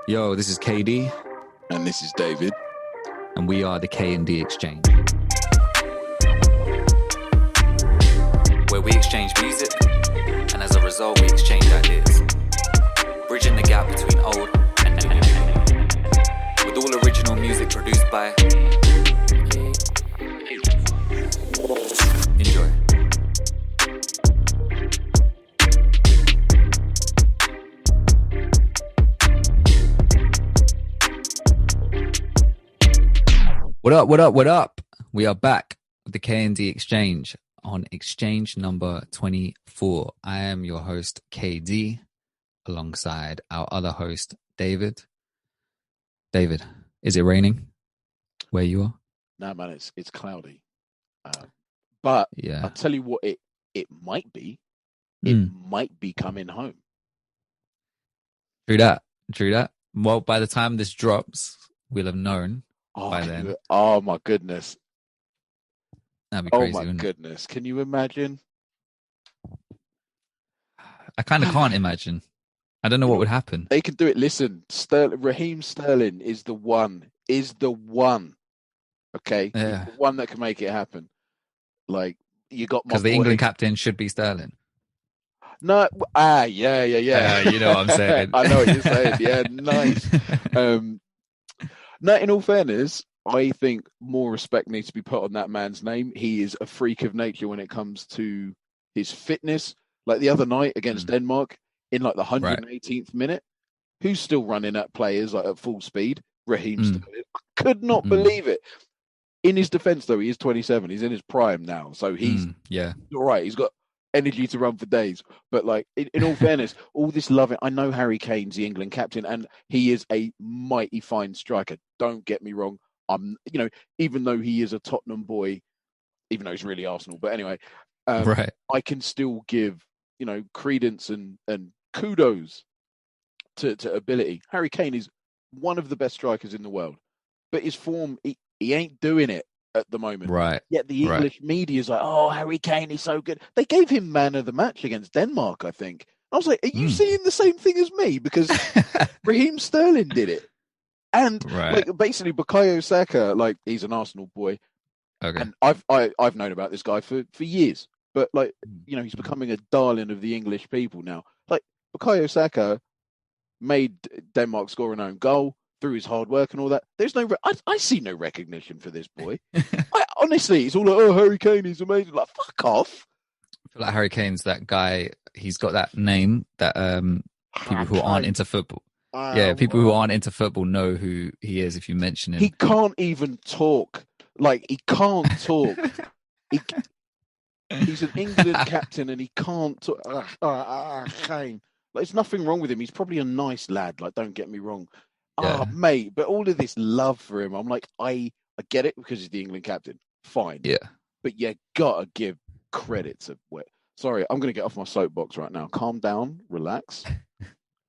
Yo, this is KD, And this is David. and we are the K&D Exchange, where we exchange music, and as a result, we exchange ideas, bridging the gap between old and new, with all original music produced by. Enjoy. What up, what up, what up? We are back with the K&D Exchange on exchange number 24. I am your host, KD, alongside our other host, David. David, is it raining where you are? No, man, it's cloudy. But Yeah. I'll tell you what it might be. It might be coming home. True that. Well, by the time this drops, we'll have known by then. Oh, my goodness. That'd be crazy, Oh, my wouldn't it? goodness. Can you imagine? I kind of can't imagine. I don't know what would happen. They can do it. Listen, Raheem Sterling is the one. Okay? Yeah. He's the one that can make it happen. Like, you got my Because the boy. England captain should be Sterling. No, yeah. You know what I'm saying. I know what you're saying. Yeah, nice. No, in all fairness, I think more respect needs to be put on that man's name. He is a freak of nature when it comes to his fitness. Like the other night against Denmark, in like the 118th minute, who's still running at players like at full speed? Raheem Sterling. I could not believe it. In his defense, though, he is 27. He's in his prime now, so he's all right. He's got energy to run for days. But like in all fairness, all this loving. I know Harry Kane's the England captain, and he is a mighty fine striker. Don't get me wrong. Even though he is a Tottenham boy, even though he's really Arsenal. But anyway, I can still give credence and kudos to ability. Harry Kane is one of the best strikers in the world, but his form, he ain't doing it at the moment. Right. Yet the English media is like, oh, Harry Kane is so good. They gave him man of the match against Denmark, I think. I was like, are you seeing the same thing as me? Because Raheem Sterling did it. And basically, Bukayo Saka, he's an Arsenal boy. Okay. And I've known about this guy for years. But he's becoming a darling of the English people now. Like Bukayo Saka made Denmark score an own goal through his hard work and all that. There's I see no recognition for this boy. Honestly, it's all like, oh, Harry Kane, he's amazing. Like, fuck off. I feel like Harry Kane's that guy. He's got that name that people who aren't into football. People who aren't into football know who he is if you mention him. He can't even talk. He can't talk. He's an England captain and he can't talk. Kane. There's nothing wrong with him. He's probably a nice lad. Don't get me wrong. Mate, but all of this love for him, I'm like, I get it because he's the England captain. Fine. Yeah. But you gotta give credit to Sorry, I'm gonna get off my soapbox right now. Calm down, relax.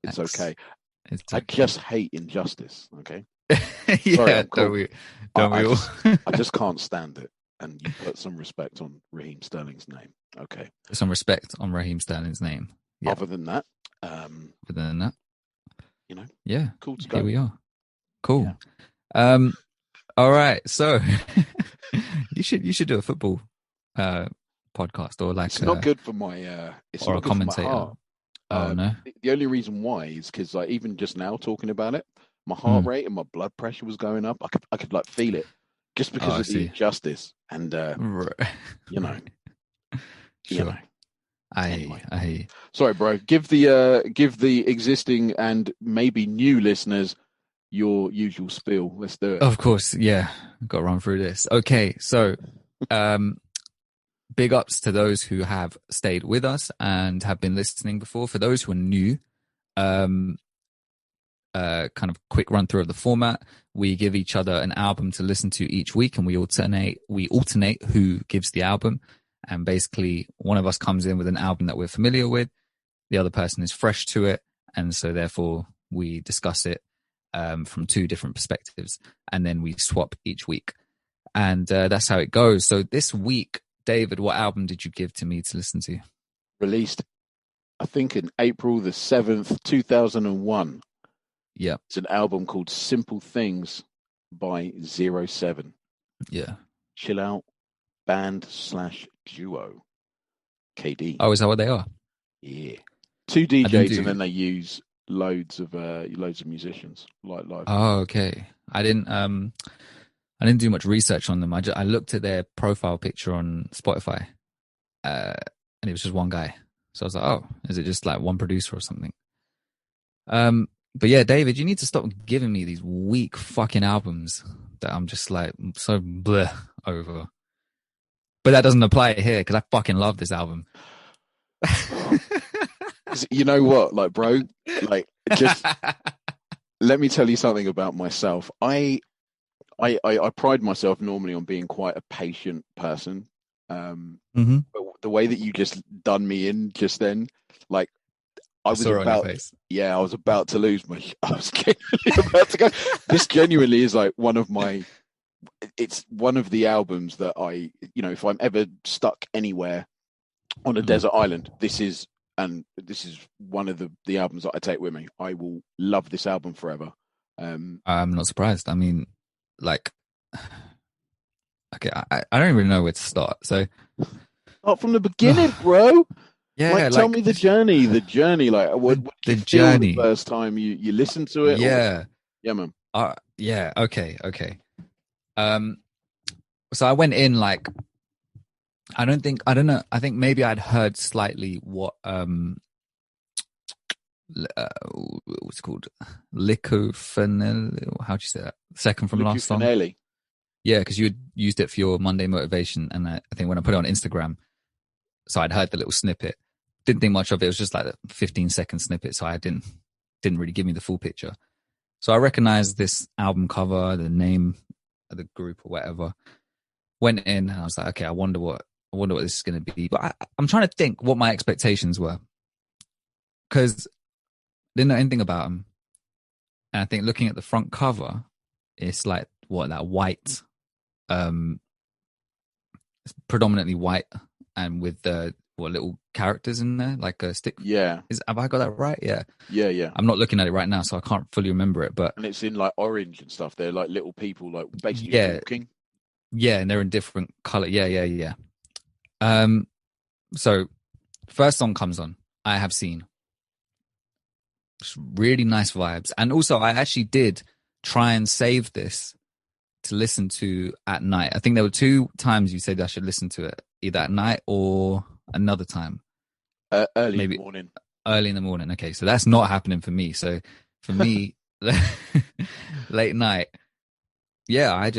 It's okay. I just hate injustice, okay? Sorry, don't we all? I just can't stand it. And you put some respect on Raheem Sterling's name. Okay. Some respect on Raheem Sterling's name. Yeah. Other than that. Yeah. Cool to go. Here we are. Cool. Yeah. All right. So you should do a football podcast or it's not good for my it's or not a commentator. For my heart. No. The only reason why is because even just now talking about it, my heart rate and my blood pressure was going up. I could feel it just because of the injustice and Sure. Anyway. Sorry, bro. Give the existing and maybe new listeners your usual spiel. Let's do it. Of course, yeah. Got to run through this. Okay, so big ups to those who have stayed with us and have been listening before. For those who are new, kind of quick run through of the format. We give each other an album to listen to each week, and we alternate who gives the album. And basically, one of us comes in with an album that we're familiar with. The other person is fresh to it. And so therefore, we discuss it from two different perspectives. And then we swap each week. And that's how it goes. So this week, David, what album did you give to me to listen to? Released, I think, in April the 7th, 2001. Yeah. It's an album called Simple Things by 07. Yeah. Chill out band / duo. KD. Oh, is that what they are? Yeah. Two I didn't DJs, and do. then they use loads of musicians like live. Oh, okay. I didn't do much research on them. I looked at their profile picture on Spotify, uh, and it was just one guy. So I was like, oh, is it just like one producer or something? But yeah, David, you need to stop giving me these weak fucking albums that I'm just like so bleh over. But that doesn't apply here because I fucking love this album. You know what, like, bro, like, just let me tell you something about myself. I pride myself normally on being quite a patient person. Mm-hmm. But the way that you just done me in just then, like, I I was saw it on your about, face. yeah, I was about to lose my, I was genuinely about to go. This genuinely is like it's one of the albums that if I'm ever stuck anywhere on a desert island, this is one of the albums that I take with me. I will love this album forever. I'm not surprised. I mean, like, okay, I don't even know where to start. So, Start from the beginning, bro. yeah, Like, tell like me the journey. The journey. Like, what did the you feel the journey. first time you listened to it? Or Yeah. yeah, man. Yeah. Okay. Um, so I went in like, I don't know. I think maybe I'd heard slightly what, what's it called? Lycophenol. How'd you say that? Second from Lucu last song. Finale. Yeah, because you had used it for your Monday motivation. And I think when I put it on Instagram, so I'd heard the little snippet. Didn't think much of it. It was just like a 15-second snippet. So I didn't really give me the full picture. So I recognized this album cover, the name of the group or whatever. Went in and I was like, okay, I wonder what this is going to be. But I'm trying to think what my expectations were because I didn't know anything about them. And I think looking at the front cover, it's like that white, um, it's predominantly white and with the little characters in there, like a stick. Yeah. Have I got that right? Yeah. Yeah. I'm not looking at it right now, so I can't fully remember it. But And it's in like orange and stuff. They're like little people, like basically yeah, walking. yeah, and they're in different color. Yeah. Um, so first song comes on. I have seen. It's really nice vibes, and also I actually did try and save this to listen to at night. I think there were two times you said I should listen to it, either at night or another time. Early in Maybe the morning. early in the morning. Okay, so that's not happening for me. So for me, late night, yeah, I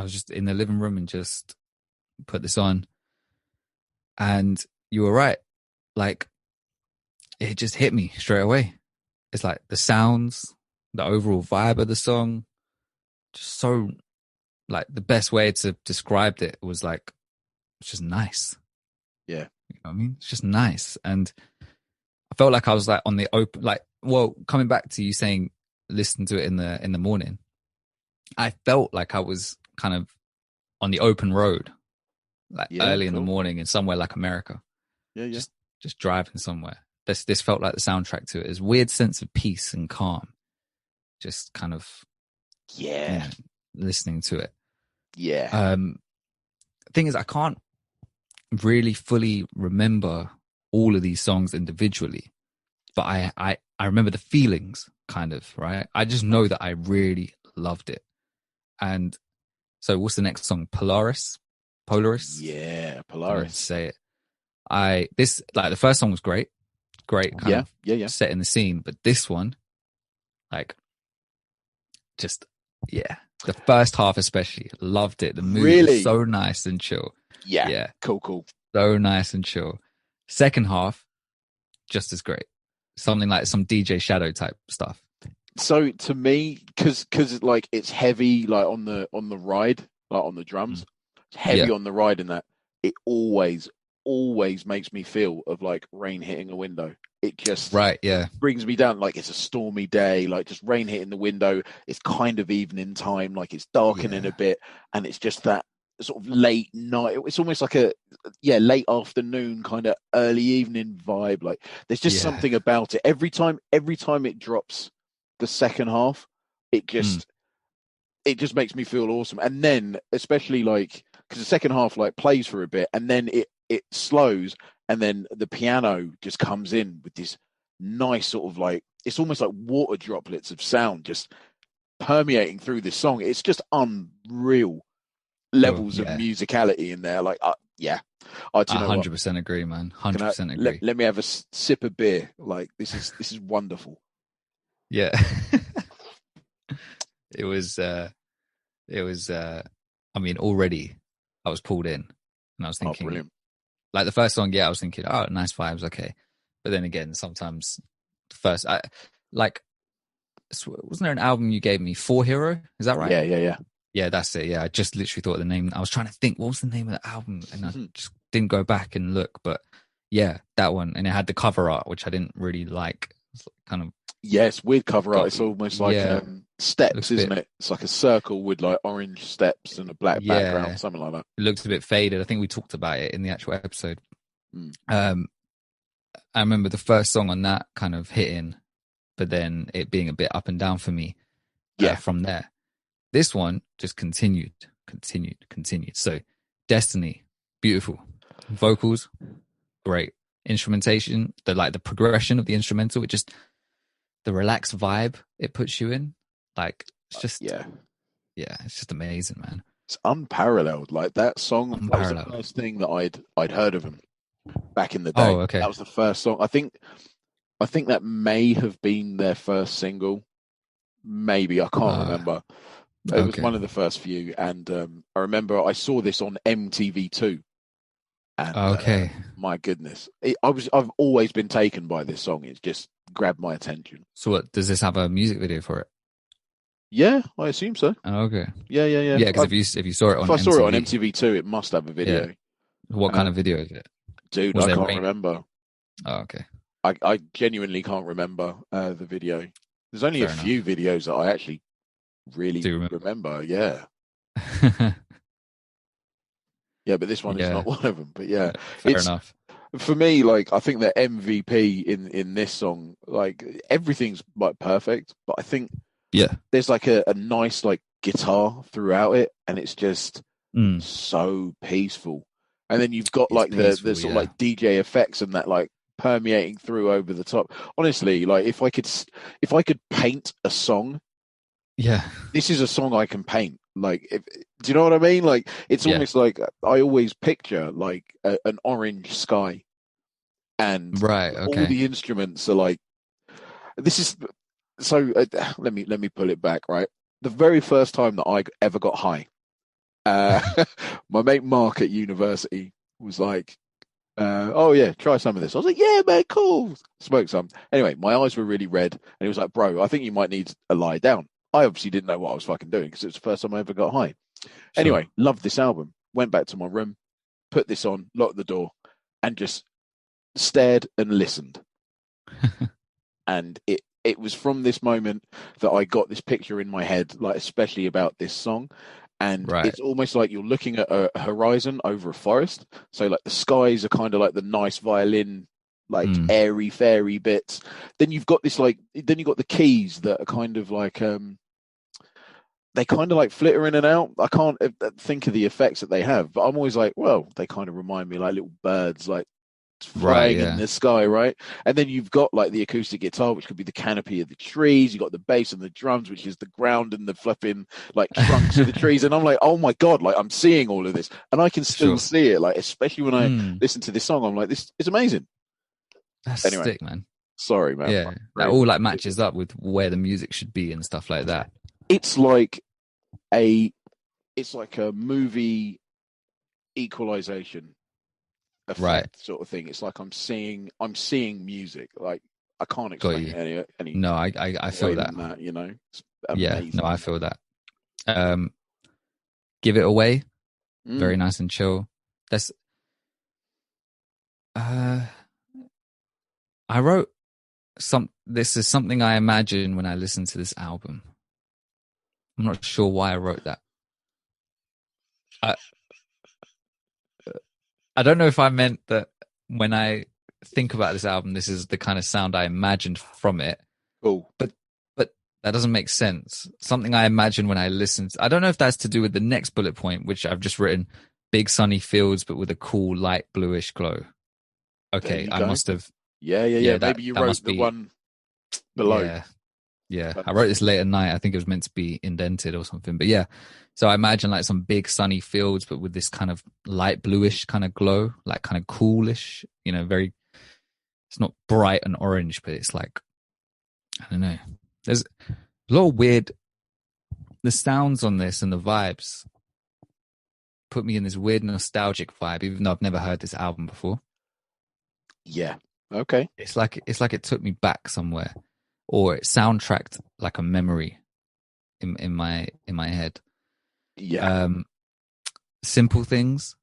was just in the living room and just put this on, and you were right. Like it just hit me straight away. It's like the sounds, the overall vibe of the song, just so like the best way to describe it was like it's just nice. Yeah. You know what I mean? It's just nice. And I felt like I was like on the open like well, coming back to you saying listen to it in the morning, I felt like I was kind of on the open road, like Yeah. early in the Cool. morning in somewhere like America. Yeah. Just driving somewhere. This felt like the soundtrack to it. This weird sense of peace and calm. Just kind of Yeah. listening to it. Yeah. Thing is I can't really fully remember all of these songs individually, but I remember the feelings kind of, right? I just know that I really loved it. And so what's the next song? Polaris? Yeah. I don't know how to Polaris. say it. Like the first song was great kind of Yeah. setting the scene, but this one, like, just yeah, the first half especially loved it. The mood was Really? so nice and chill. Yeah. Yeah, Cool. so nice and chill. Second half, just as great. Something like some DJ Shadow type stuff. So to me, because like it's heavy, like on the ride, like on the drums, it's heavy Yeah. on the ride, and that it always makes me feel of like rain hitting a window. It just Right, yeah. brings me down, like it's a stormy day, like just rain hitting the window. It's kind of evening time, like it's darkening Yeah. a bit, and it's just that sort of late night. It's almost like a late afternoon kind of early evening vibe. Like there's just Yeah. something about it. Every time it drops the second half, it just it just makes me feel awesome. And then especially like because the second half like plays for a bit and then it slows and then the piano just comes in with this nice sort of like it's almost like water droplets of sound just permeating through this song. It's just unreal Sure. levels of Yeah. musicality in there. Like, yeah, do I you know what? 100% agree, man. Can I 100% agree. let me have a sip of beer? Like, this is wonderful. Yeah. It was I mean, already I was pulled in and I was Oh, thinking brilliant. like the first song, yeah, I was thinking, oh, nice vibes, okay. But then again, sometimes the first I like wasn't there an album you gave me, For Hero? Is that right? Yeah, yeah, yeah. Yeah, that's it. Yeah, I just literally thought of the name. I was trying to think what was the name of the album and I just didn't go back and look, but yeah, that one. And it had the cover art, which I didn't really like. It's kind of Yes, weird cover art. got It's almost like yeah, steps, looks a isn't bit it? It's like a circle with like orange steps and a black yeah, background, something like that. it looks a bit faded. I think we talked about it in the actual episode. Mm. I remember the first song on that kind of hitting, but then it being a bit up and down for me Yeah, from there. This one just continued. So, Destiny, beautiful. Vocals, great. Instrumentation, the progression of the instrumental, it just the relaxed vibe it puts you in. Like it's just yeah. it's just amazing, man. It's unparalleled. Like that song, that was the Unparalleled. first thing that I'd heard of him back in the day. Oh, okay. That was the first song. I think that may have been their first single. Maybe I can't remember. It was Okay. one of the first few, and I remember I saw this on MTV2, and Okay. my goodness, I've always been taken by this song. It's just grabbed my attention. So what does this have a music video for it? Yeah, I assume so. Oh, okay. Yeah, yeah, yeah. Yeah, because if you saw it If on I saw it on MTV, MTV2, it must have a yeah. video. What kind of video is it? Dude, Was I there can't rain? remember. Oh, okay. I genuinely can't remember the video. There's only Fair a enough. few videos that I actually really Do remember. Yeah. remember? Yeah, but this one is Yeah. not one of them. But yeah, Fair it's enough. for me, like I think the MVP in this song, like everything's like perfect, but I think Yeah. there's like a nice like guitar throughout it, and it's just Mm. so peaceful. And then you've got It's like the peaceful, sort of yeah. like DJ effects and that like permeating through over the top. Honestly, like if I could paint a song, Yeah. this is a song I can paint. Like, do you know what I mean? Like, it's Yeah. almost like I always picture like an orange sky, and Right. all Okay. the instruments are like. This is so. Let me pull it back. Right, the very first time that I ever got high, my mate Mark at university was like, "Oh yeah, try some of this." I was like, "Yeah, man, cool." Smoke some. Anyway, my eyes were really red, and he was like, "Bro, I think you might need a lie down." I obviously didn't know what I was fucking doing because it was the first time I ever got high. Sure. Anyway, loved this album. Went back to my room, put this on, locked the door, and just stared and listened. And it was from this moment that I got this picture in my head, like especially about this song. And Right. it's almost like you're looking at a horizon over a forest. So like the skies are kind of like the nice violin, like airy fairy bits. Then you've got this like then you've got the keys that are kind of like they kind of like flitter in and out. I can't think of the effects that they have, but I'm always like, well, they kind of remind me like little birds, like Right. flying in Yeah. the sky, right? And then you've got like the acoustic guitar, which could be the canopy of the trees. You've got the bass and the drums, which is the ground and the flipping like trunks of the trees. And I'm like, oh my God, like I'm seeing all of this. And I can still Sure. see it, like, especially when I listen to this song, I'm like, this is amazing. That's Anyway, sick, man. sorry, man. Yeah. That all like matches up with where the music should be and stuff like that. It's like it's like a movie equalization effect Right. sort of thing. It's like I'm seeing music. Like I can't Got explain you. it any No, I feel way that. than that, you know. It's Yeah. amazing. No, I feel that. Give It Away. Very nice and chill. That's I wrote this is something I imagine when I listen to this album. I'm not sure why I wrote that. I don't know if I meant that when I think about this album, this is the kind of sound I imagined from it. Cool. But That doesn't make sense. Something I imagine when I listen. I don't know if that's to do with the next bullet point, which I've just written: big sunny fields, but with a cool light bluish glow. There Okay, you I go. must have. Yeah. Yeah, that Maybe you that wrote must the be. one below. Yeah, yeah. I wrote That's this late at night. I think it was meant to be indented or something. But yeah, so I imagine like some big sunny fields, but with this kind of light bluish kind of glow, like kind of coolish. Very. It's not bright and orange, but it's like I don't know. There's a lot of weird. The sounds on this and the vibes put me in this weird nostalgic vibe, even though I've never heard this album before. yeah. Okay. It's like it took me back somewhere, or it soundtracked like a memory in my head. Yeah. Um, simple things,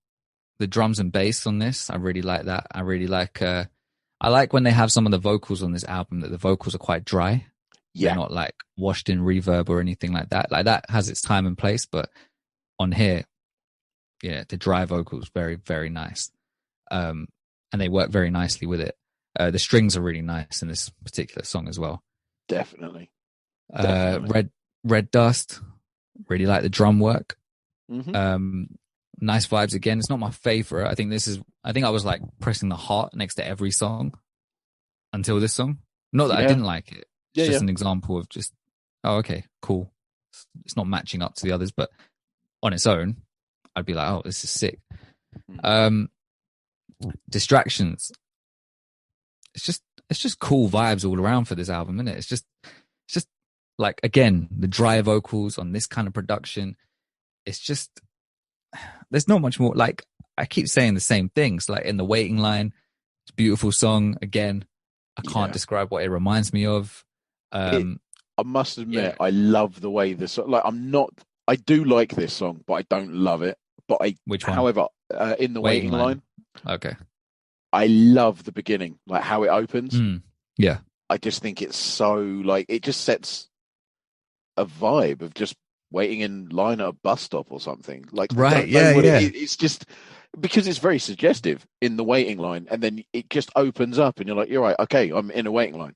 the drums and bass on this, I really like that. I really like. I like when they have some of the vocals on this album that the vocals are quite dry. They're Yeah. not like washed in reverb or anything like that. Like that has its time and place, but on here, yeah, the dry vocals very very nice. And they work very nicely with it. The strings are really nice in this particular song as well. Definitely. Uh, Definitely. Red Red Dust, really like the drum work. Hmm. Um, nice vibes again. It's not my favorite. I think I was like pressing the heart next to every song until this song. Not that I Yeah. didn't like it. It's Yeah. just Yeah. an example of just, oh, okay, cool. It's not matching up to the others, but on its own, I'd be like, oh, this is sick. Mm. Um, Distractions. It's just cool vibes all around for this album, isn't it? It's just like again, the dry vocals on this kind of production. It's just there's not much more. Like I keep saying the same things. Like in the waiting line, it's a beautiful song. Again, I can't Yeah. describe what it reminds me of. It. Um, I must admit, yeah, I love the way this. Like, I'm not. I do like this song, but I don't love it. But which one? however, in the Waiting waiting line. line, Okay. I love the beginning, like how it opens. Yeah. I just think it's so like it just sets a vibe of just waiting in line at a bus stop or something. Like I Right. don't know Yeah. what it Yeah. is. It's just because it's very suggestive in the waiting line, and then it just opens up, and you're like, you're right, okay, I'm in a waiting line.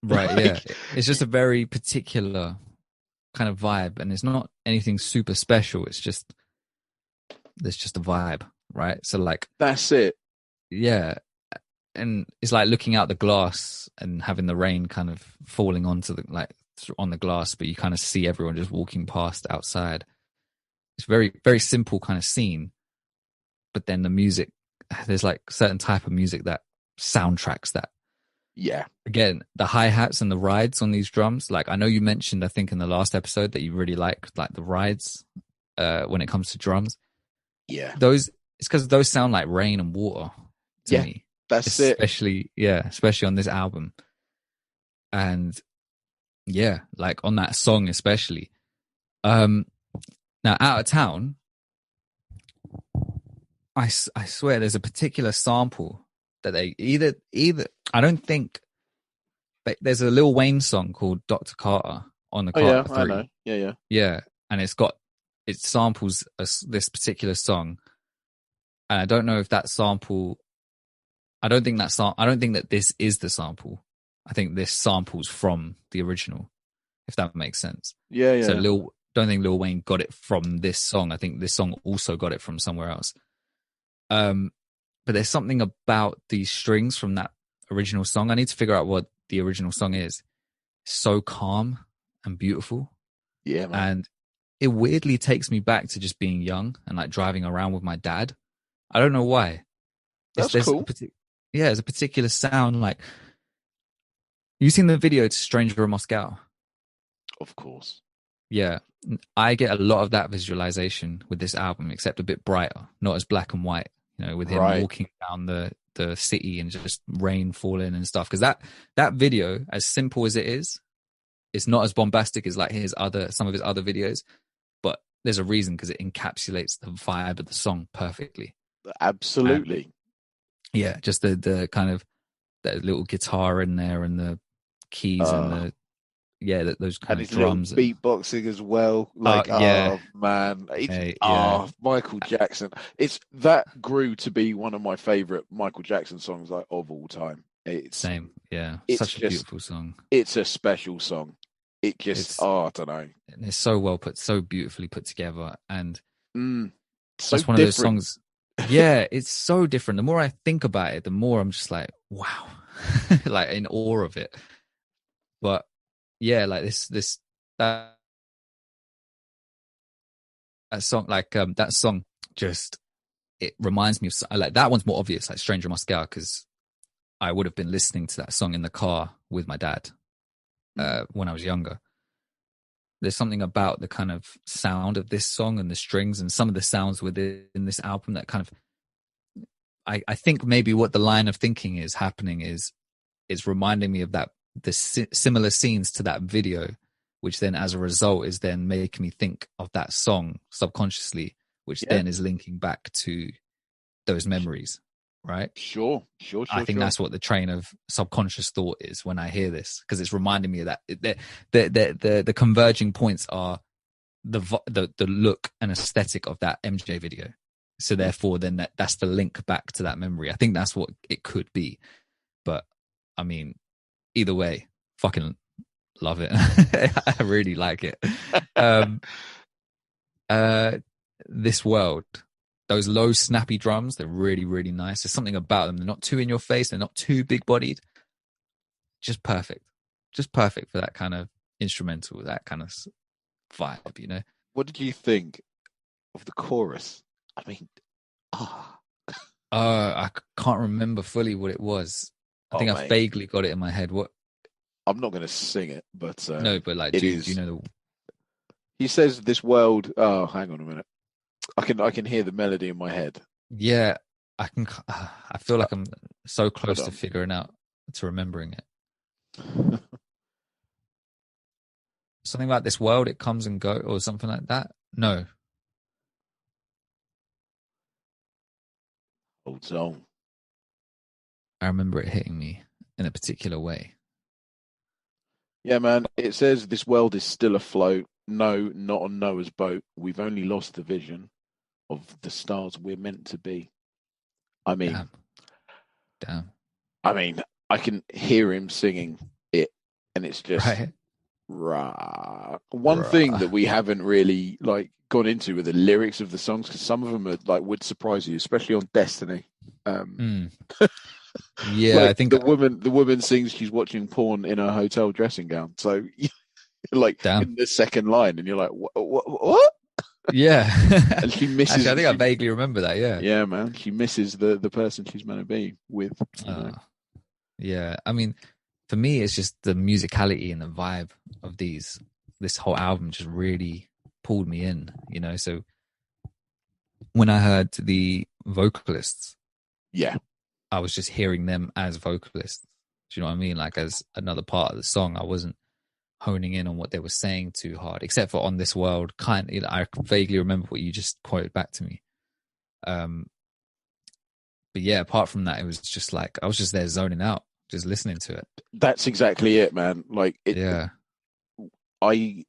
Right. Yeah. Like, It's just a very particular kind of vibe, and it's not anything super special. It's just there's just a vibe, right? So like, that's it. yeah, and it's like looking out the glass and having the rain kind of falling onto the like on the glass, but you kind of see everyone just walking past outside. It's very very simple kind of scene, but then the music, there's like certain type of music that soundtracks that. Yeah, Again, the hi-hats and the rides on these drums, like I know you mentioned I think in the last episode that you really like the rides when it comes to drums. yeah, Those it's because those sound like rain and water to yeah. me, That's it. especially on this album. And yeah, like on that song especially. um Now Out of Town, I swear there's a particular sample that they either I don't think, but there's a Lil Wayne song called Dr. Carter on the Oh yeah, Carter I know. 3. Yeah, yeah, Yeah, and it samples this particular song, and I don't know if that sample. I don't think that this is the sample. I think this samples from the original, if that makes sense. yeah, So yeah. don't think Lil Wayne got it from this song. I think this song also got it from somewhere else. But there's something about these strings from that original song. I need to figure out what the original song is. So calm and beautiful. Yeah, man. And it weirdly takes me back to just being young and like driving around with my dad. I don't know why. That's There's cool. there's a particular sound. Like you seen the video to Stranger in Moscow? Of course. Yeah, I get a lot of that visualization with this album, except a bit brighter, not as black and white. With him Right. walking down the city and just rain falling and stuff. Because that video, as simple as it is, it's not as bombastic as like some of his other videos, but there's a reason because it encapsulates the vibe of the song perfectly. Absolutely. And yeah, just the kind of that little guitar in there and the keys and those And kind of his little drums. beatboxing as well. Like, Yeah, oh man. yeah, Michael Jackson. It's that grew to be one of my favorite Michael Jackson songs of all time. same. Yeah, It's such a just beautiful song. it's a special song. it just, It's I don't know. it's so well put, so beautifully put together, and So that's one of those different. songs. Yeah, it's so different. The more I think about it, the more I'm just like, wow, like in awe of it. But yeah, like that, that song, that song, just it reminds me of like that one's more obvious, like "Stranger Moscow," because I would have been listening to that song in the car with my dad when I was younger. There's something about the kind of sound of this song and the strings and some of the sounds within this album that kind of I think maybe what the line of thinking is happening is it's reminding me of similar scenes to that video, which then as a result is then making me think of that song subconsciously, which Yeah, then is linking back to those memories, right? sure. I think that's what the train of subconscious thought is when I hear this, because it's reminding me of that. The converging points are the look and aesthetic of that MJ video. So Yeah. therefore, then that's the link back to that memory. I think that's what it could be. But I mean, either way, fucking love it. I really like it. Um, this world, those low snappy drums, they're really, really nice. There's something about them. They're not too in your face. They're not too big bodied. Just perfect. Just perfect for that kind of instrumental, that kind of vibe, you know? What did you think of the chorus? I mean, ah, I can't remember fully what it was. I think I mate. vaguely got it in my head. What? I'm not going to sing it, but No, but like, it do you is. know He says this world. Oh, hang on a minute. I can hear the melody in my head. Yeah, I can. I feel like I'm so Hold close to on. figuring out to remembering it. Something about this world, it comes and go, or something like that. No, Hold on. I remember it hitting me in a particular way. Yeah, man. It says this world is still afloat. No, not on Noah's boat. We've only lost the vision of the stars we're meant to be. I mean, Damn, damn. I mean, I can hear him singing it, and it's just Right, rah. One thing that bruh. we haven't really like gone into are the lyrics of the songs, because some of them are like would surprise you, especially on Destiny. Um, Mm. Yeah, like I think. the woman sings she's watching porn in a hotel dressing gown. So like Damn. in the second line, and you're like, what? Yeah. And she Actually, I misses. think I vaguely remember that. Yeah. Yeah, man, she misses the person she's meant to be with. Uh, yeah. I mean, for me, it's just the musicality and the vibe of this whole album just really pulled me in, you know? So when I heard the vocalists, Yeah, I was just hearing them as vocalists. Do you know what I mean? Like as another part of the song, I wasn't honing in on what they were saying too hard, except for "On This World." I vaguely remember what you just quoted back to me. Um, but yeah, apart from that, it was just like I was just there zoning out, just listening to it. that's exactly it, man. Like it, Yeah, I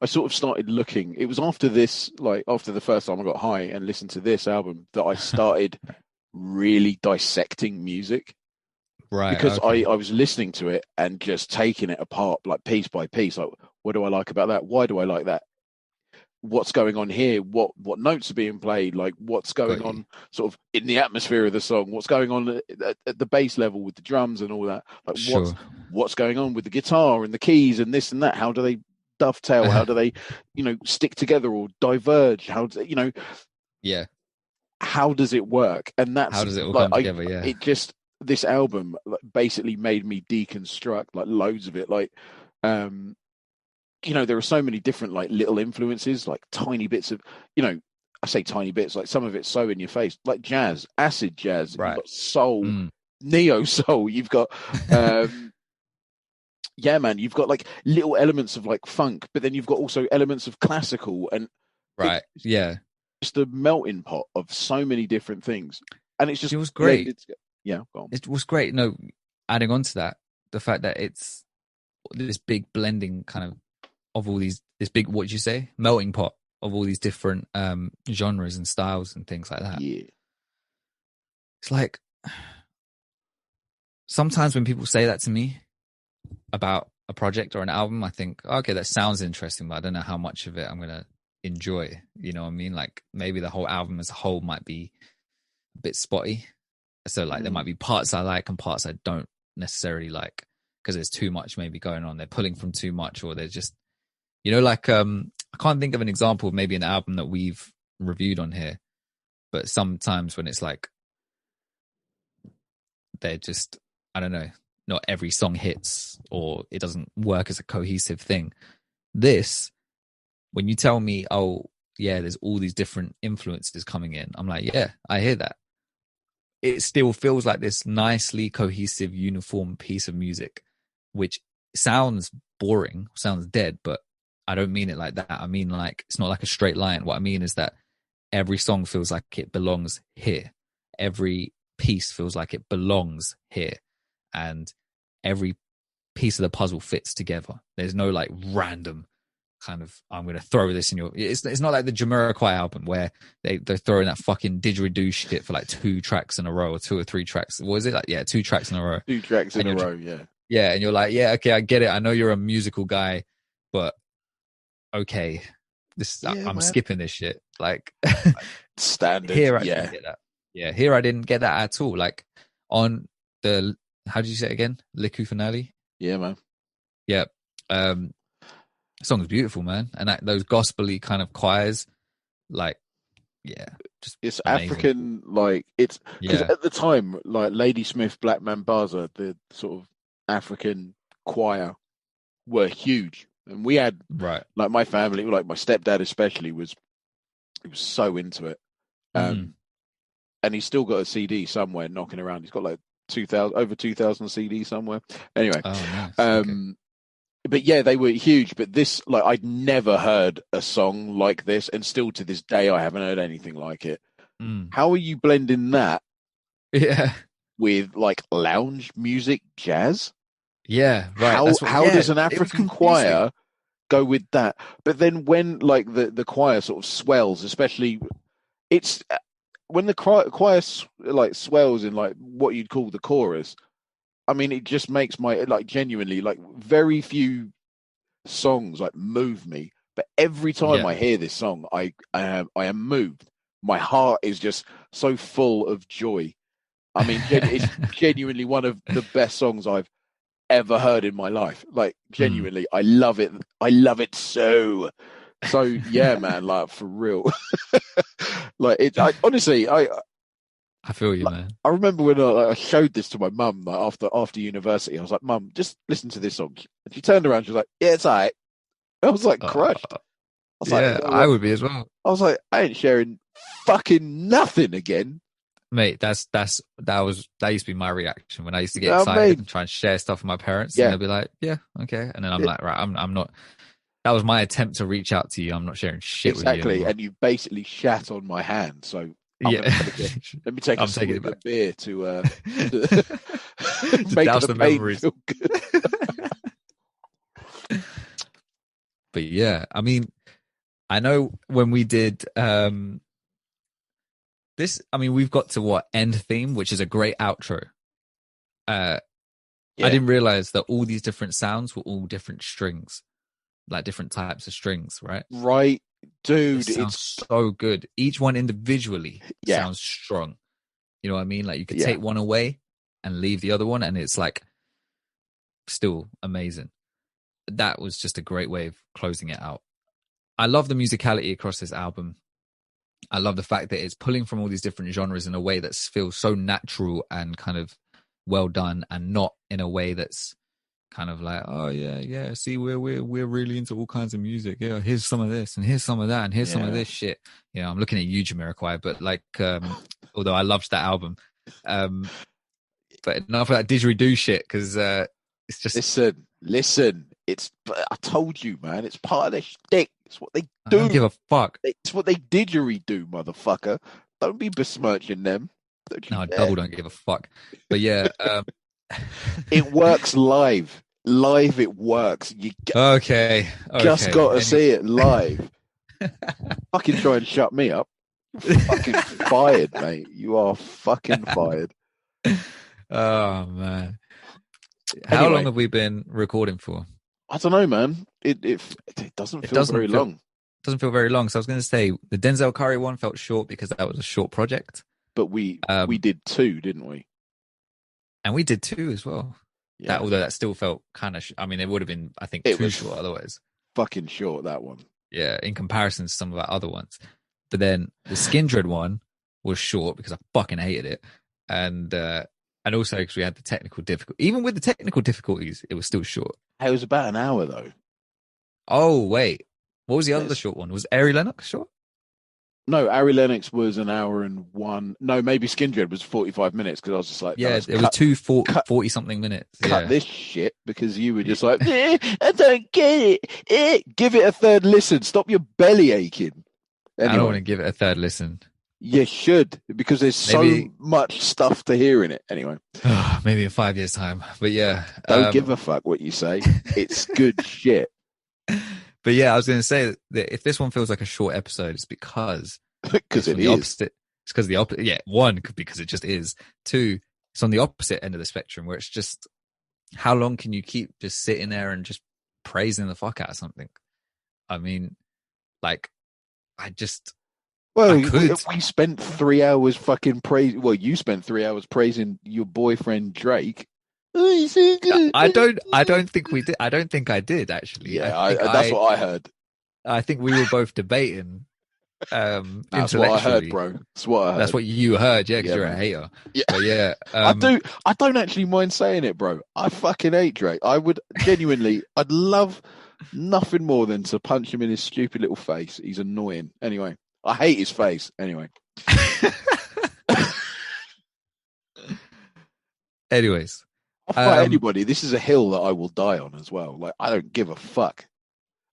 sort of started looking. It was after this, like after the first time I got high and listened to this album, that I started really dissecting music, right. because I, Okay, I was listening to it and just taking it apart, like piece by piece. Like, what do I like about that? Why do I like that? What's going on here? What notes are being played? Like, what's going got you. on sort of in the atmosphere of the song? What's going on at the bass level with the drums and all that? Like, what's Sure. what's going on with the guitar and the keys and this and that? How do they dovetail? How do they, stick together or diverge? Yeah. How does it work? And How that's does it all like come together? Yeah. it just this album like, basically made me deconstruct like loads of it. Like, um, there are so many different like little influences, like tiny bits of, I say tiny bits, like some of it's so in your face, like jazz, acid jazz. You've Right. got soul, Mm. neo soul. You've got, yeah, man. You've got like little elements of like funk, but then you've got also elements of classical, and Right. it's Yeah. just a melting pot of so many different things, and it's It just was great. blended together. Yeah, go on. It was great. No, adding on to that, the fact that it's this big blending kind of all this big, what did you say, melting pot of all these different genres and styles and things like that. Yeah, It's like sometimes when people say that to me about a project or an album, I think, okay, that sounds interesting, but I don't know how much of it I'm gonna enjoy. You know what I mean? Like maybe the whole album as a whole might be a bit spotty. So like there might be parts I like and parts I don't necessarily like because there's too much maybe going on. They're pulling from too much, or they're just, like I can't think of an example of maybe an album that we've reviewed on here, but sometimes when it's like they're just, I don't know, not every song hits or it doesn't work as a cohesive thing. This, when you tell me, oh yeah, there's all these different influences coming in, I'm like, yeah, I hear that. It still feels like this nicely cohesive, uniform piece of music, which sounds boring, sounds dead, but I don't mean it like that. I mean, like, it's not like a straight line. What I mean is that every song feels like it belongs here. Every piece feels like it belongs here. And every piece of the puzzle fits together. There's no like random kind of, I'm going to throw this in your, it's not like the Jamiroquai album where they're throwing that fucking didgeridoo shit for like 2 tracks in a row or 2 or 3 tracks. What is it? Like, yeah, 2 tracks in a row. 2 tracks in a row, yeah. Yeah, and you're like, yeah, okay, I get it. I know you're a musical guy, but okay, I'm skipping this shit. Like standard. Here I didn't get that. Yeah, here I didn't get that at all. Like on the, how did you say it again? Liku finale? Yeah, man. Yeah. The song's beautiful, man. And those gospel-y kind of choirs, like, yeah, just it's amazing. African, like, it's because at the time, like Ladysmith, Black Mambaza, the sort of African choir were huge, and we had like my family, like my stepdad especially, was so into it, and he's still got a CD somewhere knocking around. He's got like 2,000 CDs somewhere. Anyway, nice. Okay. But yeah, they were huge. But this, like, I'd never heard a song like this, and still to this day, I haven't heard anything like it. How are you blending that? Yeah, with like lounge music, jazz? Yeah, right. How does an African choir go with that? But then when like the choir sort of swells, especially it's when the choir like swells in like what you'd call the chorus. I mean, it just makes my, like, genuinely, like, very few songs like move me, but every time I hear this song, I am moved. My heart is just so full of joy. I mean, it's genuinely one of the best songs I've ever heard in my life. Like, genuinely, I love it. I love it so. Yeah, man, like, for real. Like, honestly, I feel you, man. I remember when I showed this to my mum, like, after university. I was like, "Mum, just listen to this song." And she turned around. She was like, "Yeah, it's all right." I was like crushed. I was I would be as well. I was like, I ain't sharing fucking nothing again, mate. That used to be my reaction when I used to get excited and try and share stuff with my parents. And they'd be like, "Yeah, okay," and then I'm like, "Right, I'm not." That was my attempt to reach out to you. I'm not sharing shit with you. Exactly, and you basically shat on my hand. So let me take a beer to make the pain feel good. But yeah, I mean, I know when we did this, I mean, we've got to end theme, which is a great outro. I didn't realize that all these different sounds were all different strings, like different types of strings, right? Right. Dude, it's so good. Each one individually sounds strong. You know what I mean? Like you could take one away and leave the other one, and it's like still amazing. That was just a great way of closing it out. I love the musicality across this album. I love the fact that it's pulling from all these different genres in a way that feels so natural and kind of well done, and not in a way that's kind of like, oh yeah, see, we're really into all kinds of music. Yeah, here's some of this and here's some of that and here's some of this shit. You know, I'm looking at you, Jamiroquai, but like, although I loved that album, but enough of that didgeridoo shit, because it's just listen. I told you, man. It's part of their shtick. It's what they do. I don't give a fuck. It's what they didgeridoo, motherfucker. Don't be besmirching them. No, I double don't give a fuck. But yeah, it works live. Live, it works. You okay. Just got to see it live. Fucking try and shut me up. You're fucking fired, mate. You are fucking fired. Oh man. How long have we been recording for? I don't know, man. It doesn't It feel very long. doesn't feel very long. So I was going to say the Denzel Curry one felt short because that was a short project. But we Um, did two, didn't we? and we did two as well. That Yeah. although that still felt kind of, I mean, it would have been, I think, It too was short otherwise. fucking short, that one. Yeah, in comparison to some of our other ones. But then the Skindred one was short because I fucking hated it, and also because we had the technical difficulty. Even with the technical difficulties, it was still short. It was about an hour though. Oh wait, what was the other Let's short one? Was Ari Lennox short? No, Ari Lennox was an hour and one. No, maybe Skindred was 45 minutes because I was just like, Yeah, guys, it was two cut, 40 something minutes. cut Yeah, this shit because you were just like, I don't get it. Give it a third listen. Stop your belly aching. I don't want Anyway, to give it a third listen. you should because there's so Maybe much stuff to hear in it. Anyway, maybe in 5 years' time. But yeah, don't give a fuck what you say. It's good shit. but yeah, I was going to say that if this one feels like a short episode, it's because Because it the is. opposite. It's because the opposite. Yeah, one, because it just is. Two, it's on the opposite end of the spectrum where it's just how long can you keep just sitting there and just praising the fuck out of something? I mean, like, Well, I could. we spent 3 hours fucking praise. Well, you spent 3 hours praising your boyfriend Drake. Oh, he's so good. I don't think we did. I don't think I did actually. Yeah, that's what I heard. I think we were both debating. That's what I heard, Intellectually. bro. That's what I heard. That's what you heard, yeah, because Yeah, you're a man. hater. Yeah. But yeah, I don't actually mind saying it, bro. I fucking hate Drake. I would genuinely, I'd love nothing more than to punch him in his stupid little face. He's annoying. Anyway, I hate his face. Anyway. anyways, I'll fight Um, anybody. This is a hill that I will die on as well. Like, I don't give a fuck.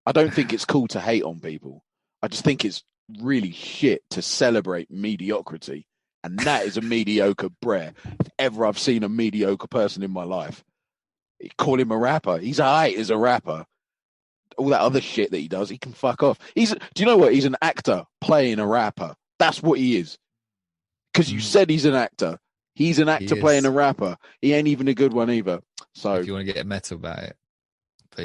I don't think it's cool to hate on people. I just think it's really shit to celebrate mediocrity. And that is a mediocre brer. If ever I've seen a mediocre person in my life, call him a rapper. He's alright as a rapper. All that other shit that he does, he can fuck off. Do you know what? He's an actor playing a rapper. That's what he is. Because you said he's an actor. He's an actor playing a rapper. He ain't even a good one either. So if you want to get metal about it, but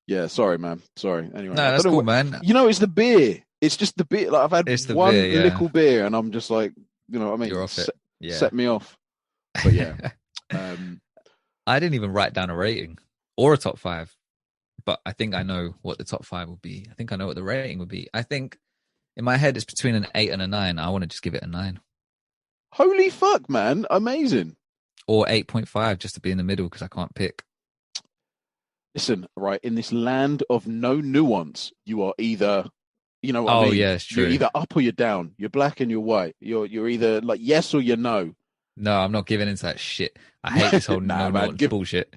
yeah, sorry, man. Sorry. Anyway, no, that's cool, man. You know, it's the beer. It's just the beer. Like I've had one beer, little beer, and I'm just like, you know what I mean? You're off it. Yeah. Set me off. But yeah, I didn't even write down a rating or a top five, but I think I know what the top five will be. I think I know what the rating would be. I think in my head it's between an 8 and a 9. I want to just give it a 9 holy fuck, man, amazing. or 8.5 just to be in the middle because I can't pick. Listen, right, in this land of no nuance, you are either, you know what I mean? Yeah, it's true. You're either up or you're down. You're black and you're white. You're either like yes or you're no. No, I'm not giving into that shit. I hate this whole bullshit.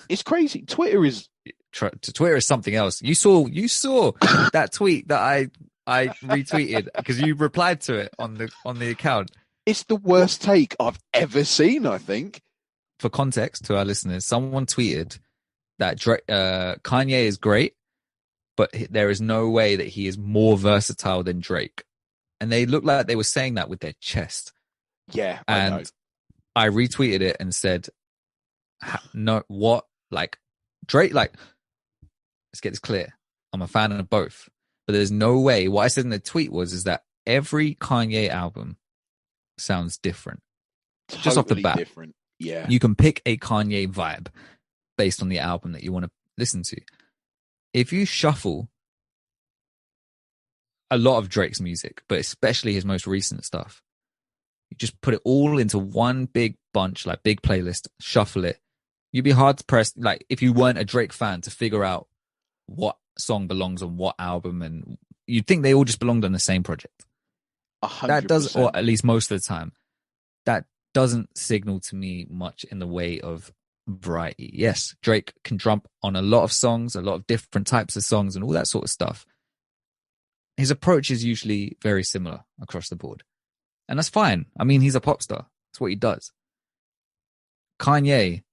It's crazy. Twitter is Twitter is something else. You saw that tweet that I retweeted because you replied to it on the account. It's the worst take I've ever seen, I think. For context to our listeners, someone tweeted that Kanye is great, but there is no way that he is more versatile than Drake. And they looked like they were saying that with their chest. Yeah, and I retweeted it and said, "No, what? Like Drake? Like, let's get this clear. I'm a fan of both, but there's no way." What I said in the tweet is that every Kanye album sounds different, just off the bat. Different. Yeah, you can pick a Kanye vibe based on the album that you want to listen to. If you shuffle a lot of Drake's music, but especially his most recent stuff, you just put it all into one big bunch, like big playlist, shuffle it. You'd be hard to press, like if you weren't a Drake fan, to figure out what song belongs on what album, and you'd think they all just belonged on the same project. 100%. That does, or at least most of the time, that doesn't signal to me much in the way of variety. Yes, Drake can jump on a lot of songs, a lot of different types of songs, and all that sort of stuff. His approach is usually very similar across the board. And that's fine. I mean, he's a pop star. That's what he does. Kanye,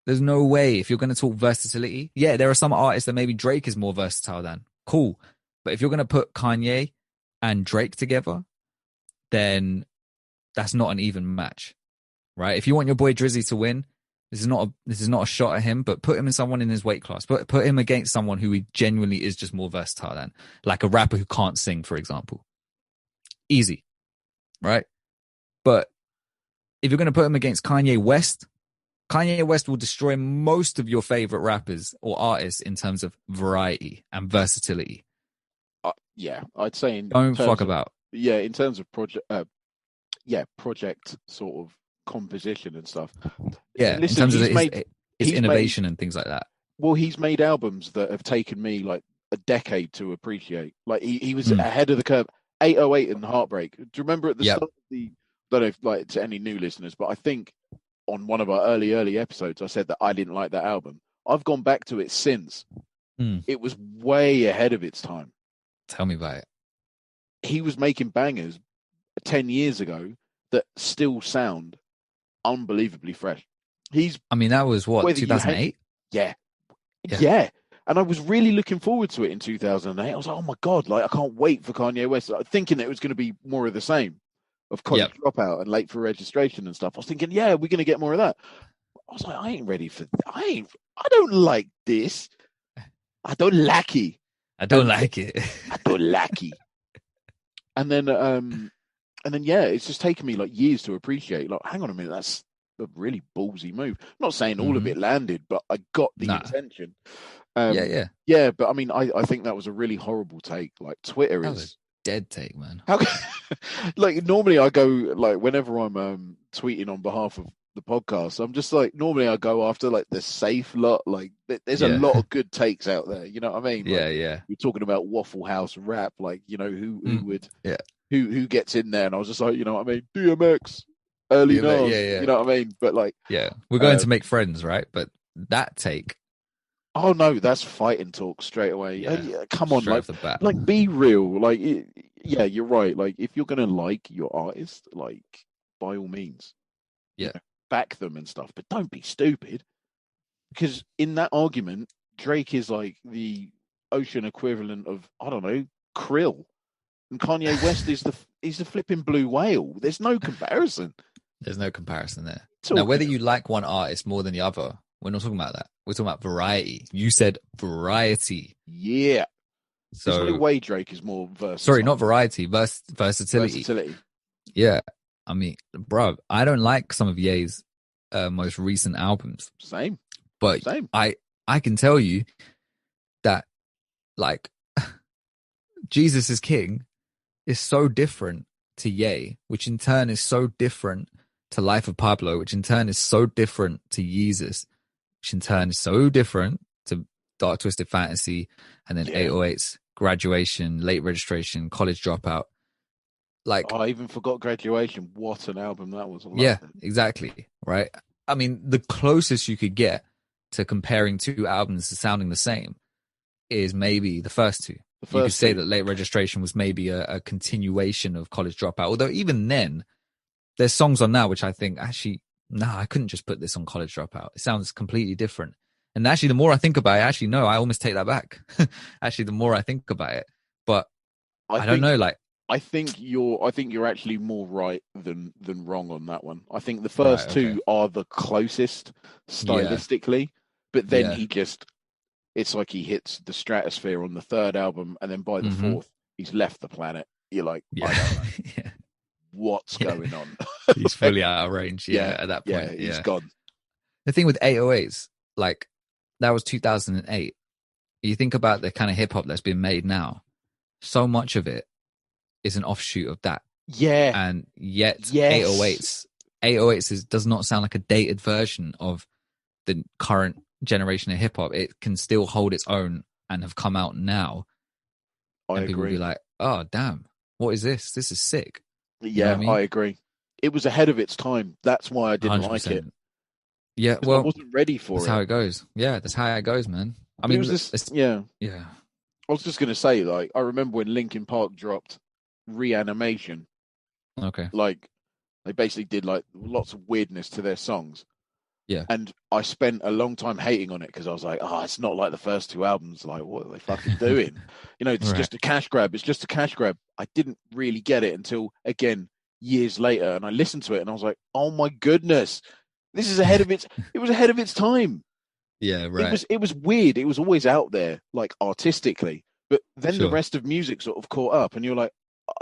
there's no way, if you're going to talk versatility, yeah, there are some artists that maybe Drake is more versatile than. Cool. But if you're going to put Kanye and Drake together, then that's not an even match, right? If you want your boy Drizzy to win, this is not a shot at him, but put him in someone in his weight class. Put him against someone who he genuinely is just more versatile than, like a rapper who can't sing, for example. Easy, right? But if you're going to put him against Kanye West will destroy most of your favorite rappers or artists in terms of variety and versatility. Yeah, I'd say don't fuck about. Yeah, in terms of project sort of composition and stuff. Yeah, listen, in terms of his innovation and things like that. Well, he's made albums that have taken me like a decade to appreciate. Like he was ahead of the curve. 808 and Heartbreak. Do you remember at the start of the? Don't know if like to any new listeners, but I think on one of our early episodes, I said that I didn't like that album. I've gone back to it since. It was way ahead of its time. Tell me about it. He was making bangers 10 years ago that still sound unbelievably fresh. That was what, 2008? Yeah. And I was really looking forward to it in 2008. I was like, oh my God, like I can't wait for Kanye West. Thinking it was going to be more of the same of College Dropout and Late for Registration and stuff. I was thinking, yeah, we're going to get more of that. I was like, I ain't ready for that. I don't like this. I don't like it. I don't like it. And then, it's just taken me like years to appreciate. Like, hang on a minute, that's a really ballsy move. I'm not saying all of it landed, but I got the intention. Yeah. But I mean, I think that was a really horrible take. Like, Twitter is a dead take, man. Like, normally I go like whenever I'm tweeting on behalf of the podcast, I'm just like, normally I go after like the safe lot. Like, there's a lot of good takes out there. You know what I mean? Like, you're talking about Waffle House rap. Like, you know, who would who gets in there? And I was just like, you know what I mean? DMX, early Nas. You know what I mean? But like, we're going to make friends, right? But that take. Oh no, that's fighting talk straight away. Yeah, come on, like be real. Like, you're right. Like, if you're gonna like your artist, like, by all means, back them and stuff. But don't be stupid, because in that argument, Drake is like the ocean equivalent of, I don't know, krill, and Kanye West is the flipping blue whale. There's no comparison. There's no comparison there. Now, whether you like one artist more than the other, we're not talking about that. We're talking about variety. You said variety. Yeah. So there's no way Drake is more versatile. Sorry, not variety, versatility. Yeah. I mean, bro, I don't like some of Ye's most recent albums. Same. But I can tell you that, like, Jesus is King is so different to Ye, which in turn is so different to Life of Pablo, which in turn is so different to Yeezus, which in turn is so different to Dark Twisted Fantasy, and then 808's Graduation, Late Registration, College Dropout. Like, I even forgot Graduation. What an album that was. Exactly. Right. I mean, the closest you could get to comparing two albums sounding the same is maybe the first two. You could say that Late Registration was maybe a continuation of College Dropout. Although even then, there's songs on now which I think, actually, I couldn't just put this on College Dropout. It sounds completely different. And actually, the more I think about it, I almost take that back. Actually, the more I think about it. But I don't know, like, I think you're actually more right than wrong on that one. I think the first two are the closest stylistically, but then it's like he hits the stratosphere on the third album, and then by the fourth, he's left the planet. You're like, I don't know. What's going on? He's fully out of range. At that point, he's gone. The thing with 808s, like, that was 2008. You think about the kind of hip hop that's been made now. So much of it is an offshoot of that. Yeah. And yet 808s does not sound like a dated version of the current generation of hip hop. It can still hold its own and have come out now. I agree. People will be like, oh damn, what is this? This is sick. Yeah, you know what I mean? I agree. It was ahead of its time. That's why I didn't 100%. Like it. Yeah, well, I wasn't ready for that's how it goes. Yeah, that's how it goes, man. I mean, I was just going to say, like, I remember when Linkin Park dropped Reanimation. Okay. Like, they basically did like lots of weirdness to their songs. Yeah. And I spent a long time hating on it because I was like, it's not like the first two albums. Like, what are they fucking doing? It's just a cash grab. It's just a cash grab. I didn't really get it until, again, years later. And I listened to it and I was like, oh my goodness, This is ahead of its. It was ahead of its time. Yeah, It right. was. It was weird. It was always out there, like artistically, but then the Sure. rest of music sort of caught up, and you're like,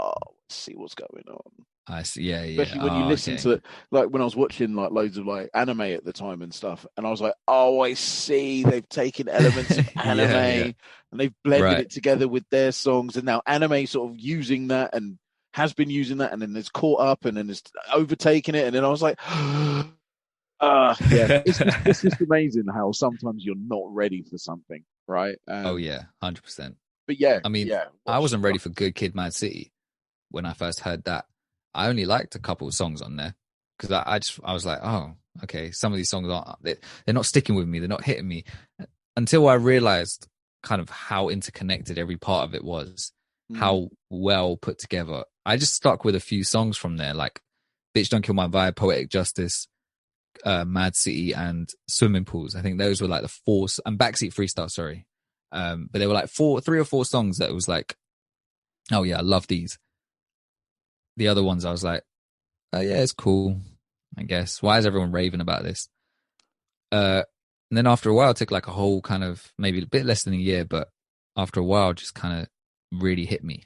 oh, let's see what's going on. I see. Yeah, yeah. Especially when you Oh, listen okay. to like when I was watching like loads of like anime at the time and stuff, and I was like, oh, I see they've taken elements of anime Yeah, yeah. and they've blended Right. it together with their songs, and now anime sort of using that and has been using that, and then it's caught up and then it's overtaken it, and then I was like, yeah, it's just amazing how sometimes you're not ready for something, right? Oh yeah, 100%. But yeah, I mean, yeah, I watch. wasn't ready for Good Kid, Mad City when I first heard that. I only liked a couple of songs on there because I was like, oh, okay, some of these songs aren't they're not sticking with me, they're not hitting me until I realized kind of how interconnected every part of it was, Mm, how well put together. I just stuck with a few songs from there, like "Bitch Don't Kill My Vibe," "Poetic Justice," Mad City, and "Swimming Pools." I think those were like the four, and "Backseat Freestyle." Sorry, but they were like three or four songs that was like, oh yeah, I love these. The other ones, I was like, oh yeah, it's cool. I guess. Why is everyone raving about this? And then after a while, it took like a whole kind of maybe a bit less than a year, but after a while, just kind of really hit me.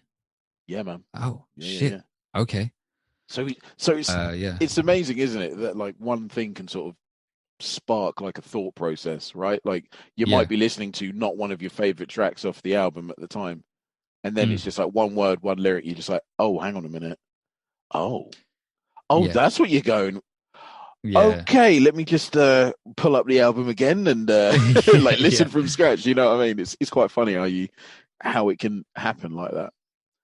yeah, man. Oh Yeah, yeah, shit. yeah. Okay. So Yeah. it's amazing, isn't it, that like one thing can sort of spark like a thought process, right? Like you might Yeah. be listening to not one of your favorite tracks off the album at the time, and then it's Mm. just like one word, one lyric. You're just like, oh, hang on a minute. Oh, oh, Yeah. that's what you're going. Yeah. Okay, let me just pull up the album again and Yeah. like listen Yeah. from scratch. You know what I mean? It's quite funny how it can happen like that.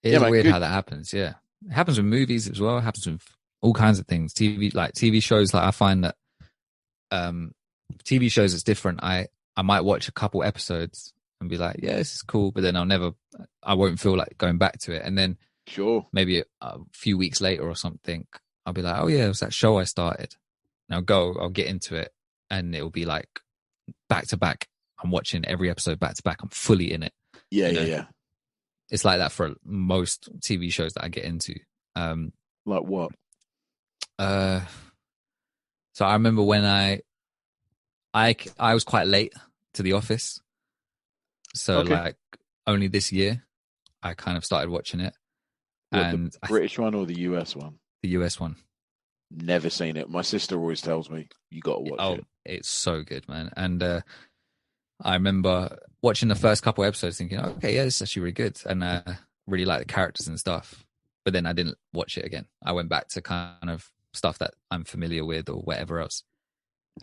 It Yeah, is man. weird Good. how that happens. Yeah. It happens with movies as well. It happens with all kinds of things. TV shows. Like I find that um TV shows it's different. I might watch a couple episodes and be like, yeah, this is cool, but then I won't feel like going back to it. And then Sure. maybe a few weeks later or something, I'll be like, oh yeah, it was that show I started. And I'll get into it, and it'll be like back to back. I'm watching every episode back to back. I'm fully in it. Yeah, You yeah, know, yeah. it's like that for most TV shows that I get into. Um, Like what? uh, so I remember when I was quite late to the office, so Okay. like only this year I kind of started watching it, What, the and British one or the US one? the US one. Never seen it. My sister always tells me you got to watch Oh, it. it's so good, man. And I remember watching the first couple episodes, thinking, okay, yeah, this is actually really good, and really like the characters and stuff. But then I didn't watch it again. I went back to kind of stuff that I'm familiar with or whatever else.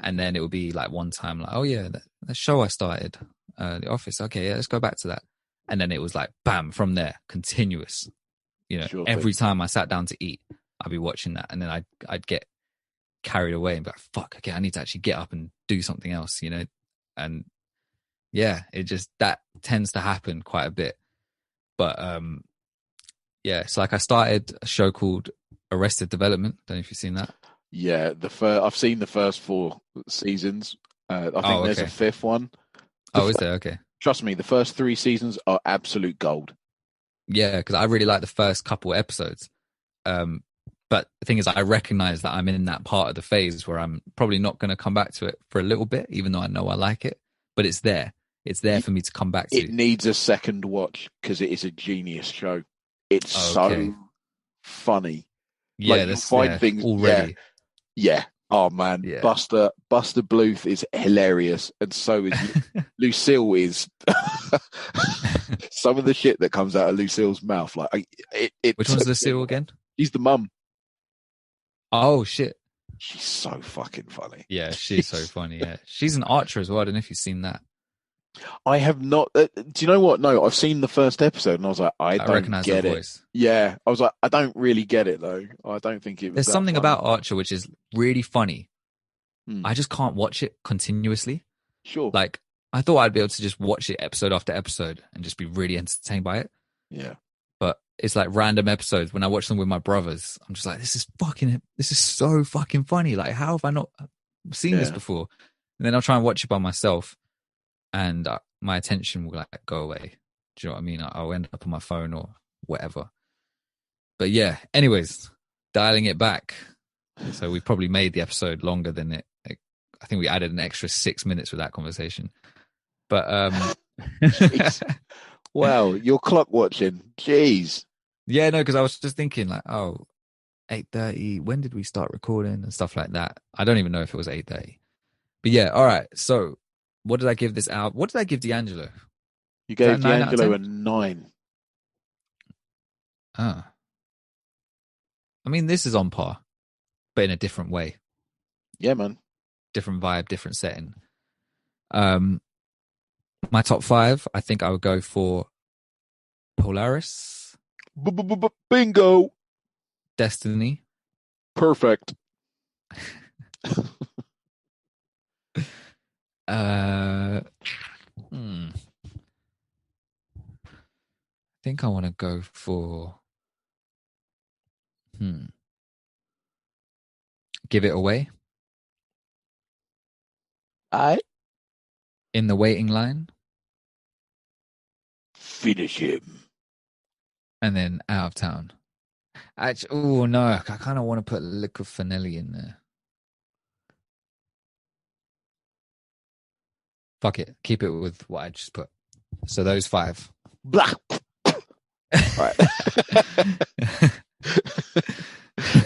And then it would be like one time, like, oh yeah, the show I started, The Office. Okay, yeah, let's go back to that. And then it was like, bam, from there, continuous. Sure thing. Every time I sat down to eat, I'd be watching that, and then I'd get carried away and be like, fuck, okay, I need to actually get up and do something else, and yeah, it just that tends to happen quite a bit. But yeah, it's like I started a show called Arrested Development. Don't know if you've seen that. Yeah, I've seen the first four seasons. I think Oh, there's a okay. fifth one. The Oh, is there? Okay. Trust me, the first three seasons are absolute gold. Yeah, because I really like the first couple episodes. Um, but the thing is, I recognize that I'm in that part of the phase where I'm probably not going to come back to it for a little bit, even though I know I like it. But it's there. It's there for me to come back It to. needs a second watch because it is a genius show. It's Okay. so funny. Like Yeah, you'll this, find yeah, things. Yeah, already. yeah. Oh man, Yeah. Buster Bluth is hilarious, and so is Lucille is. Some of the shit that comes out of Lucille's mouth, like it Which one's took the me. seal again? She's the mum. Oh, shit. She's so fucking funny. Yeah, she's so funny. Yeah. She's an archer as well. I don't know if you've seen that. I have not. Do you know what? No, I've seen the first episode and I was like, I I don't recognize her get it. voice. Yeah, I was like, I don't really get it though. I don't think it was There's that something funny. about Archer which is really funny. Hmm. I just can't watch it continuously. Sure. Like, I thought I'd be able to just watch it episode after episode and just be really entertained by it. Yeah. But it's like random episodes. When I watch them with my brothers, I'm just like, this is so fucking funny. Like, how have I not seen this Yeah. before? And then I'll try and watch it by myself, and my attention will like go away. Do you know what I mean? I'll end up on my phone or whatever. But yeah, anyways, dialing it back. So we probably made the episode longer than it I think we added an extra 6 minutes with that conversation. But Jeez. Wow, you're clock watching. Jeez. yeah, no, because I was just thinking like, oh, 8:30. When did we start recording and stuff like that? I don't even know if it was 8:30. But yeah, all right. So what did I give this album? What did I give D'Angelo? You Is that gave a 9 out of D'Angelo 10? a 9. Ah, I mean, this is on par, but in a different way, Yeah, man. different vibe, different setting. Um, my top five, I think I would go for Polaris, Bingo. Destiny, Perfect. uh, I think I want to go for Give It Away, I In the Waiting Line, finish him. and then Out of Town. Actually, oh no, I kind of want to put Liquid Finelli in there. Fuck it, keep it with what I just put. So those five. Blah. Right.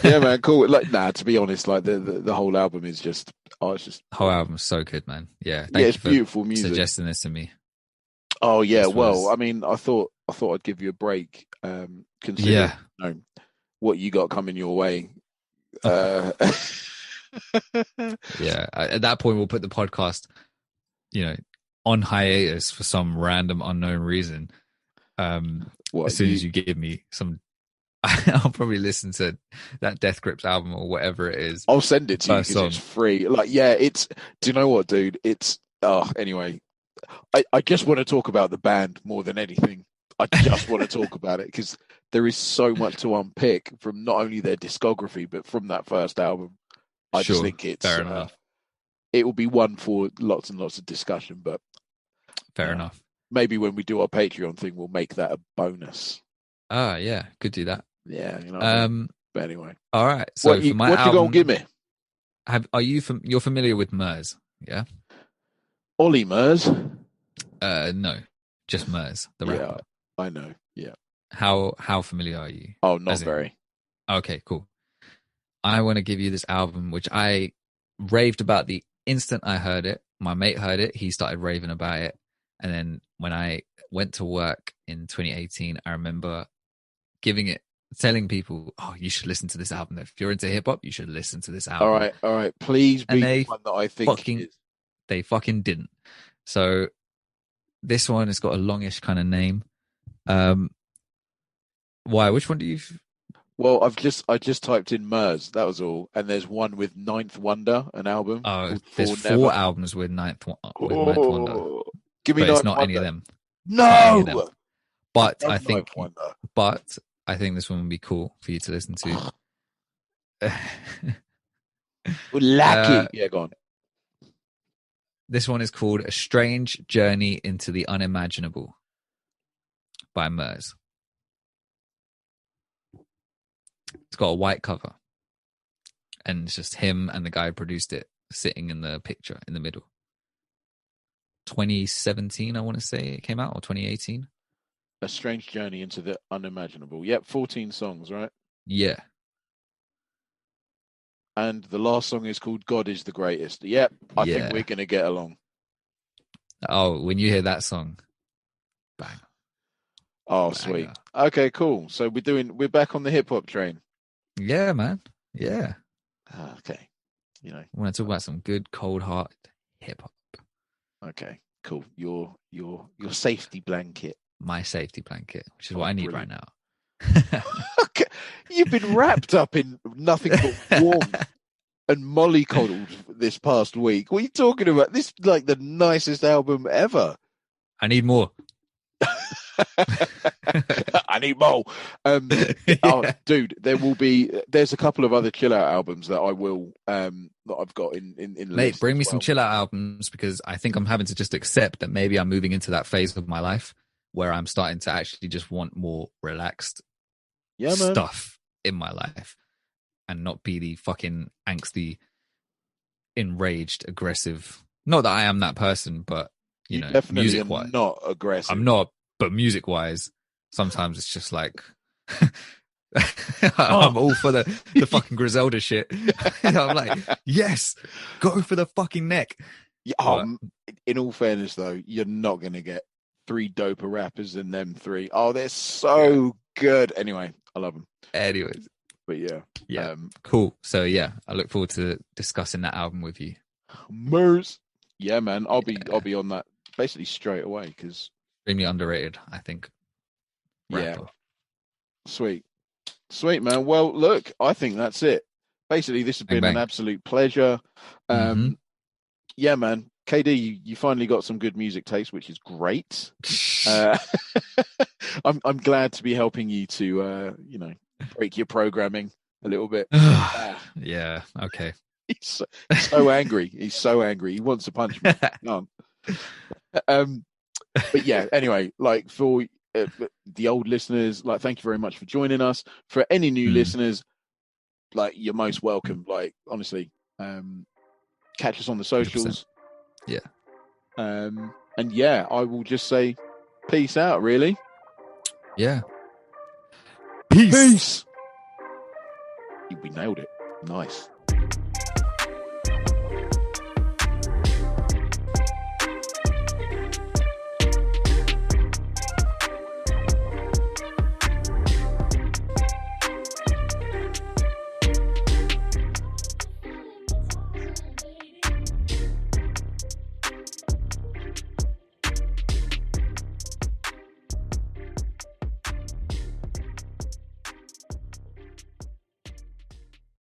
Yeah, man, cool. Like, nah, to be honest, like the whole album is just, it's just Whole album's so good, man. Yeah, yeah, it's you for beautiful music. suggesting this to me. Oh yeah, This well, was I mean, I thought I'd give you a break, considering what you got coming your way. Yeah. At that point, we'll put the podcast, on hiatus for some random unknown reason. As soon as you give me some, I'll probably listen to that Death Grips album or whatever it is. I'll send it to you because it's free. Like, yeah, do you know what, dude? Anyway, I just want to talk about the band more than anything. I just want to talk about it because there is so much to unpick from not only their discography, but from that first album. I just think it's fair enough. It will be one for lots and lots of discussion, but fair enough. Maybe when we do our Patreon thing, we'll make that a bonus. Ah, yeah, could do that. Yeah, you know. What I mean? But anyway, all right. So what you gonna give me? You're familiar with Murs? Yeah. Ollie Murs? No, just Murs, the rapper. Yeah, I know. Yeah. How familiar are you? Oh, not very. Okay, cool. I want to give you this album, which I raved about the instant I heard it. My mate heard it. He started raving about it. And then when I went to work in 2018, I remember telling people, oh, you should listen to this album. If you're into hip hop, you should listen to this album. All right. Please be the one that I think they fucking didn't. So this one has got a longish kind of name. Why? Which one do you? Well, I just typed in Murs. That was all, and there's one with Ninth Wonder, an album. Oh, there's four albums with Ninth Wonder. Give me but it's not Wonder. Any of them. No, them. But I think this one would be cool for you to listen to. Lucky. Yeah, go on. This one is called A Strange Journey into the Unimaginable by Murs. It's got a white cover. And it's just him and the guy who produced it sitting in the picture in the middle. 2017, I want to say it came out, or 2018. A Strange Journey into the Unimaginable. Yep, 14 songs, right? Yeah. And the last song is called God is the Greatest. Yep, I think we're going to get along. Oh, when you hear that song, bang. Oh, sweet. Okay, cool. So we're back on the hip hop train. Yeah, man. Yeah. Okay. You know, I want to talk about some good cold heart hip hop. Okay, cool. Your safety blanket. My safety blanket, which is what I need right now. Okay. You've been wrapped up in nothing but warmth and mollycoddled this past week. What are you talking about? This is like the nicest album ever. I need more. I need more. Oh, dude, there's a couple of other chill out albums that I will that I've got in Mate, bring me some chill out albums, because I think I'm having to just accept that maybe I'm moving into that phase of my life where I'm starting to actually just want more relaxed stuff in my life and not be the fucking angsty enraged, aggressive. Not that I am that person, but You know, definitely music are wise, not aggressive. I'm not. But music wise, sometimes it's just like Oh. I'm all for the fucking Griselda shit. I'm like, yes, go for the fucking neck. Yeah, But in all fairness, though, you're not going to get three doper rappers than them three. Oh, they're so good. Anyway, I love them. anyways, But yeah. yeah, cool. So yeah, I look forward to discussing that album with you. Mers. Yeah, man. I'll be on that basically straight away because Extremely underrated, I think. yeah. Rapper. Sweet, man. Well, look, I think that's it. Basically, this has Bang been an bang. absolute pleasure. Mm-hmm. Yeah, man. KD, you finally got some good music taste, which is great. I'm glad to be helping you to break your programming a little bit. Yeah. Okay. He's so angry. He's so angry. He wants to punch me. No. But yeah. Anyway, like for the old listeners, like thank you very much for joining us. For any new listeners, like you're most welcome. Like honestly, catch us on the socials. 100%. Yeah. And yeah, I will just say peace out, really. Yeah. Peace. We nailed it. Nice.